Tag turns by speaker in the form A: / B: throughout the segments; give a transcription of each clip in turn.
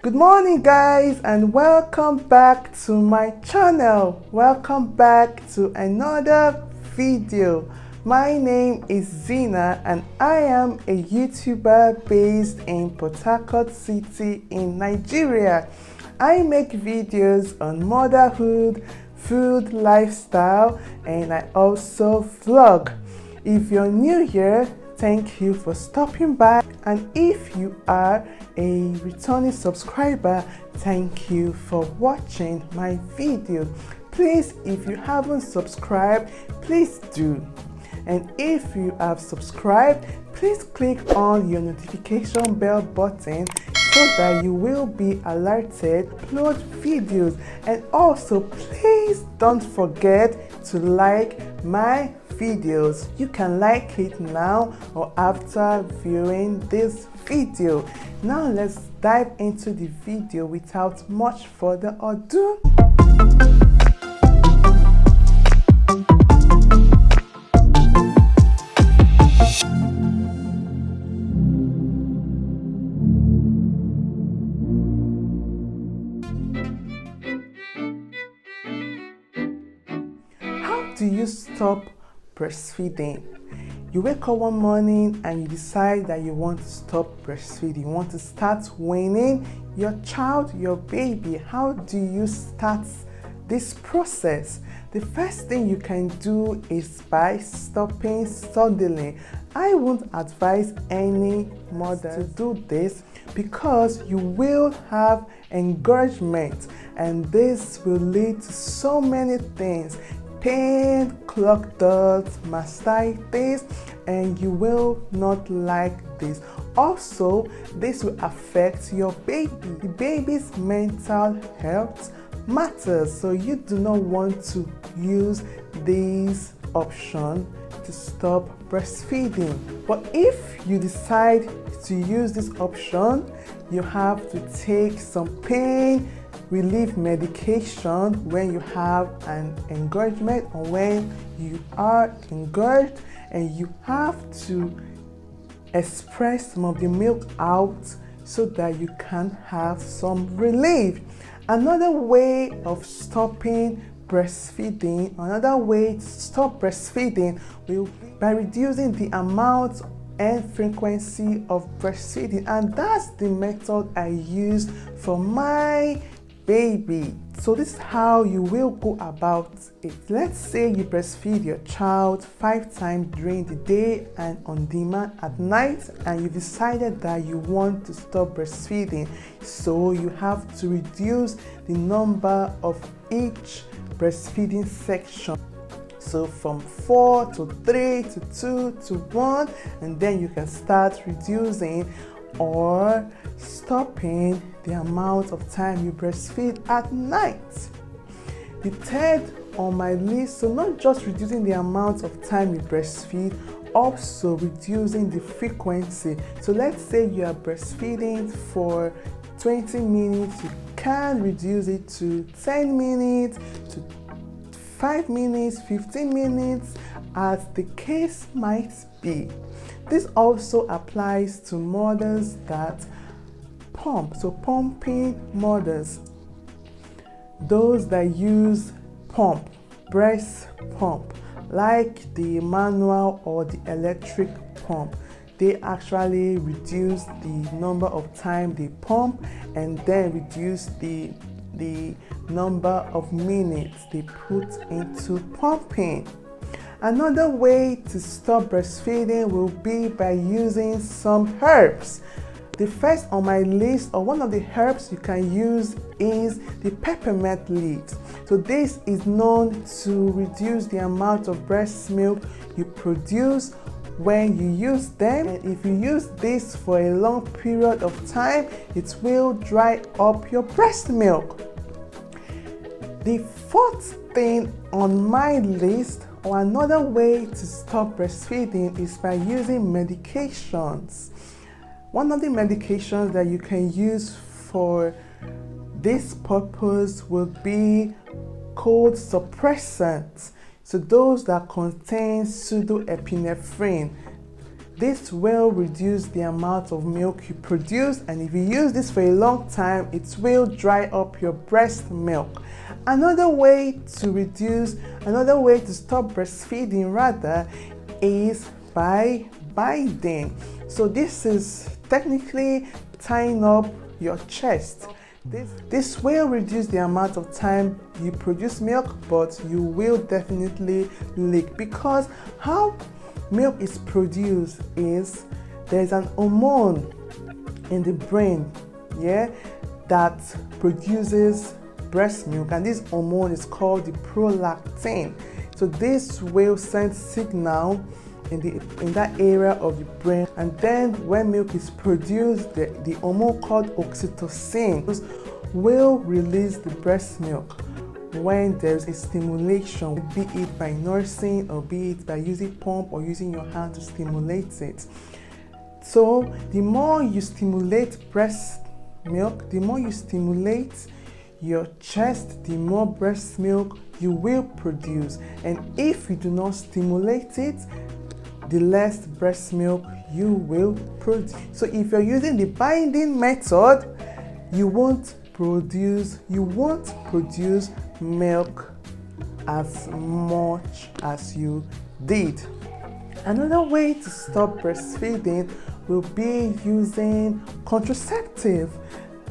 A: Good morning guys, and welcome back to my channel. Welcome back to another video. My name is Zina and I am a YouTuber based in Port Harcourt City in Nigeria. I make videos on motherhood, food, lifestyle, and I also vlog. If you're new here, thank you for stopping by, and if you are a returning subscriber, thank you for watching my video. Please, if you haven't subscribed, please do. And if you have subscribed, please click on your notification bell button so that you will be alerted to upload videos. And also, please don't forget to like my videos. You can like it now or after viewing this video. Now let's dive into the video without much further ado. How do you stop breastfeeding? You wake up one morning and you decide that you want to stop breastfeeding. You want to start weaning your child, your baby. How do you start this process? The first thing you can do is by stopping suddenly. I won't advise any mother to do this because you will have engorgement, and this will lead to so many things: pain, clogged ducts, mastitis, and you will not like this. Also, this will affect your baby. The baby's mental health matters, so you do not want to use this option to stop breastfeeding. But if you decide to use this option, you have to take some pain relief medication when you have an engorgement or when you are engorged, and you have to express some of the milk out so that you can have some relief. Another way of stopping breastfeeding, another way to stop breastfeeding will be by reducing the amount and frequency of breastfeeding, and that's the method I used for my baby. So this is how you will go about it. Let's say you breastfeed your child 5 times during the day and on demand at night, and you decided that you want to stop breastfeeding. So you have to reduce the number of each breastfeeding section. So from 4 to 3 to 2 to 1, and then you can start reducing or stopping the amount of time you breastfeed at night. The third on my list, so not just reducing the amount of time you breastfeed, also reducing the frequency. So let's say you are breastfeeding for 20 minutes, you can reduce it to 10 minutes, to 5 minutes, 15 minutes, as the case might be. This also applies to mothers that pump, so pumping mothers, those that use pump, breast pump, like the manual or the electric pump. They actually reduce the number of time they pump and then reduce the number of minutes they put into pumping. Another way to stop breastfeeding will be by using some herbs. The first on my list, or one of the herbs you can use, is the peppermint leaves. So this is known to reduce the amount of breast milk you produce when you use them. And if you use this for a long period of time, it will dry up your breast milk. The fourth thing on my list, or another way to stop breastfeeding, is by using medications. One of the medications that you can use for this purpose will be cold suppressants. So those that contain pseudoepinephrine. This will reduce the amount of milk you produce, and if you use this for a long time, it will dry up your breast milk. Another way to stop breastfeeding rather, is by binding. So this is technically tying up your chest. This will reduce the amount of time you produce milk, but you will definitely leak, because how milk is produced is there's an hormone in the brain, that produces breast milk, and this hormone is called the prolactin. So this will send signal in that area of the brain, and then when milk is produced, the hormone called oxytocin will release the breast milk when there's a stimulation, be it by nursing or be it by using pump or using your hand to stimulate it. So the more you stimulate breast milk, the more you stimulate your chest, the more breast milk you will produce. And if you do not stimulate it, the less breast milk you will produce. So if you're using the binding method, you won't produce milk as much as you did. Another way to stop breastfeeding will be using contraceptive,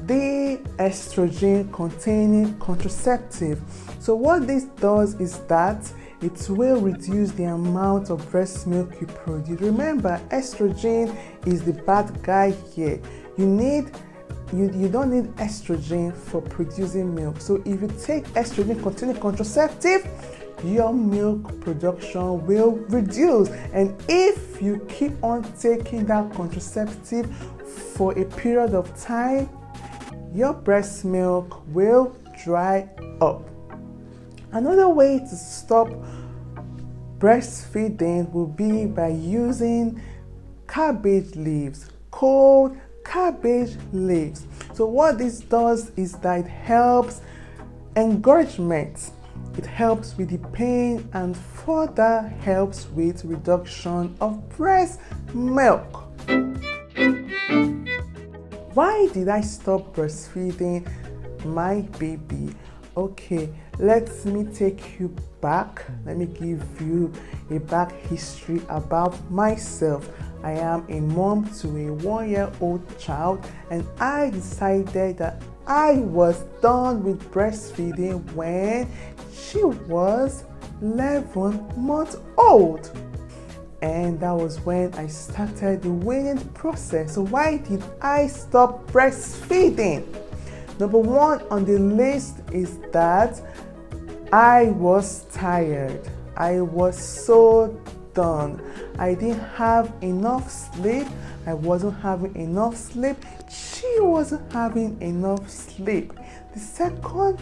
A: the estrogen containing contraceptive. So what this does is that it will reduce the amount of breast milk you produce. Remember, estrogen is the bad guy here. You don't need estrogen for producing milk. So if you take estrogen containing contraceptive, your milk production will reduce. And if you keep on taking that contraceptive for a period of time, your breast milk will dry up. Another way to stop breastfeeding will be by using cabbage leaves, cold cabbage leaves. So what this does is that it helps engorgement, it helps with the pain, and further helps with reduction of breast milk. Why did I stop breastfeeding my baby? Okay, let me take you back. Let me give you a back history about myself. I am a mom to a 1-year-old child, and I decided that I was done with breastfeeding when she was 11 months old. And that was when I started the weaning process. So why did I stop breastfeeding? Number one on the list is that I was tired. I was so done. I didn't have enough sleep. I wasn't having enough sleep. She wasn't having enough sleep. The second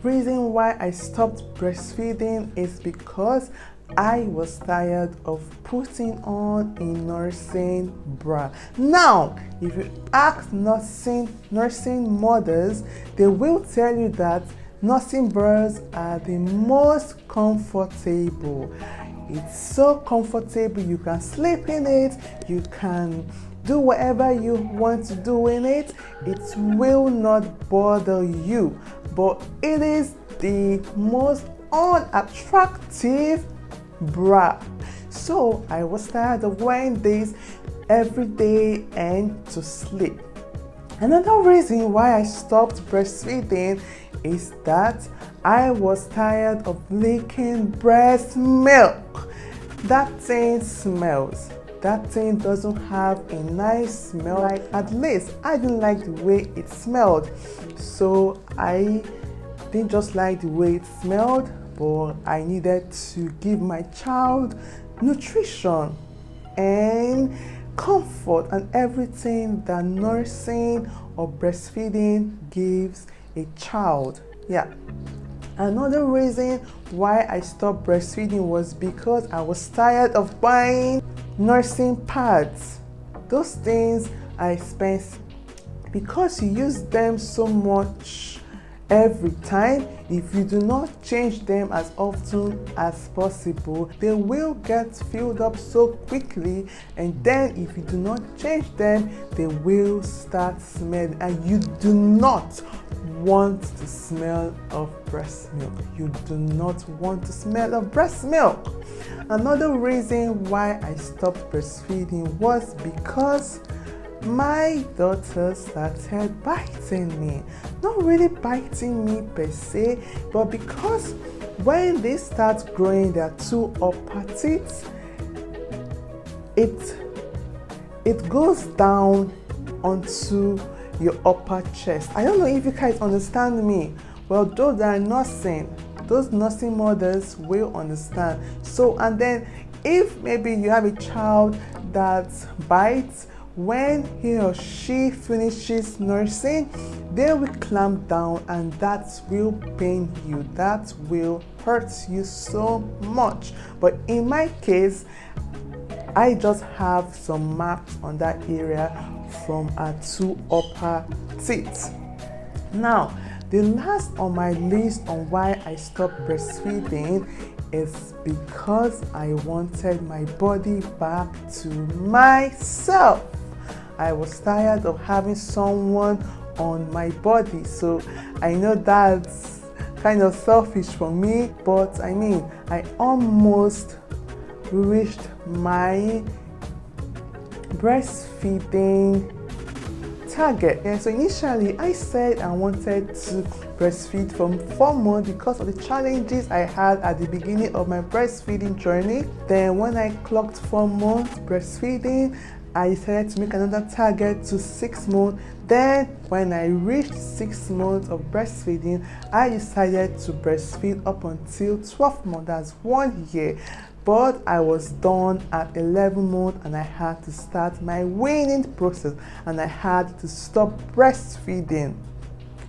A: reason why I stopped breastfeeding is because I was tired of putting on a nursing bra. Now, if you ask nursing mothers, they will tell you that nursing bras are the most comfortable. It's so comfortable, you can sleep in it, you can do whatever you want to do in it. It will not bother you, but it is the most unattractive bra. So I was tired of wearing this every day and to sleep. Another reason why I stopped breastfeeding is that I was tired of licking breast milk. That thing smells. That thing doesn't have a nice smell. At least I didn't like the way it smelled. So I didn't just like the way it smelled, but I needed to give my child nutrition and comfort and everything that nursing or breastfeeding gives a child. Another reason why I stopped breastfeeding was because I was tired of buying nursing pads. Those things are expensive. Because you use them so much every time. If you do not change them as often as possible, they will get filled up so quickly, and then if you do not change them, they will start smelling, and you do not want the smell of breast milk. You do not want the smell of breast milk. Another reason why I stopped breastfeeding was because my daughter started biting me. Not really biting me per se, but because when they start growing their two upper teeth, it goes down onto your upper chest. I don't know if you guys understand me. Well, those that are nursing, those nursing mothers will understand. So, and then if maybe you have a child that bites, when he or she finishes nursing, they will clamp down, and that will pain you. That will hurt you so much. But in my case, I just have some marks on that area from our two upper teeth. Now, the last on my list on why I stopped breastfeeding is because I wanted my body back to myself. I was tired of having someone on my body. So I know that's kind of selfish for me, but I mean, I almost reached my breastfeeding target. And so initially I said I wanted to breastfeed from 4 months because of the challenges I had at the beginning of my breastfeeding journey. Then when I clocked 4 months breastfeeding, I decided to make another target to 6 months. Then when I reached 6 months of breastfeeding, I decided to breastfeed up until 12 months. That's 1 year. But I was done at 11 months, and I had to start my weaning process, and I had to stop breastfeeding.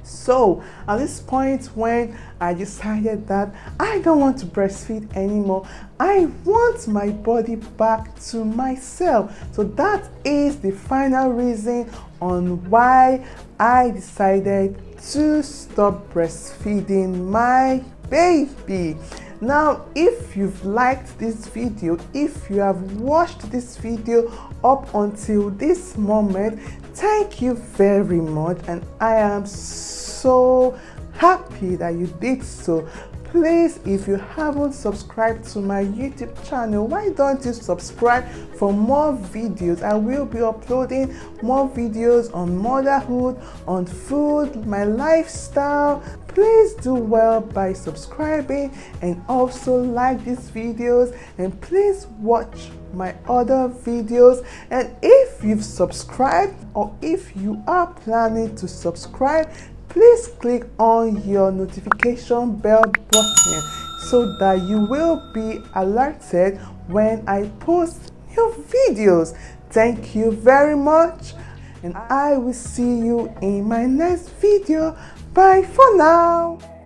A: So at this point, when I decided that I don't want to breastfeed anymore, I want my body back to myself. So that is the final reason on why I decided to stop breastfeeding my baby. Now, if you've liked this video, if you have watched this video up until this moment, thank you very much, and I am so happy that you did so. Please, if you haven't subscribed to my YouTube channel, why don't you subscribe for more videos? I will be uploading more videos on motherhood, on food, my lifestyle. Please do well by subscribing, and also like these videos, and please watch my other videos. And if you've subscribed, or if you are planning to subscribe, please click on your notification bell button so that you will be alerted when I post new videos. Thank you very much, and I will see you in my next video. Bye for now.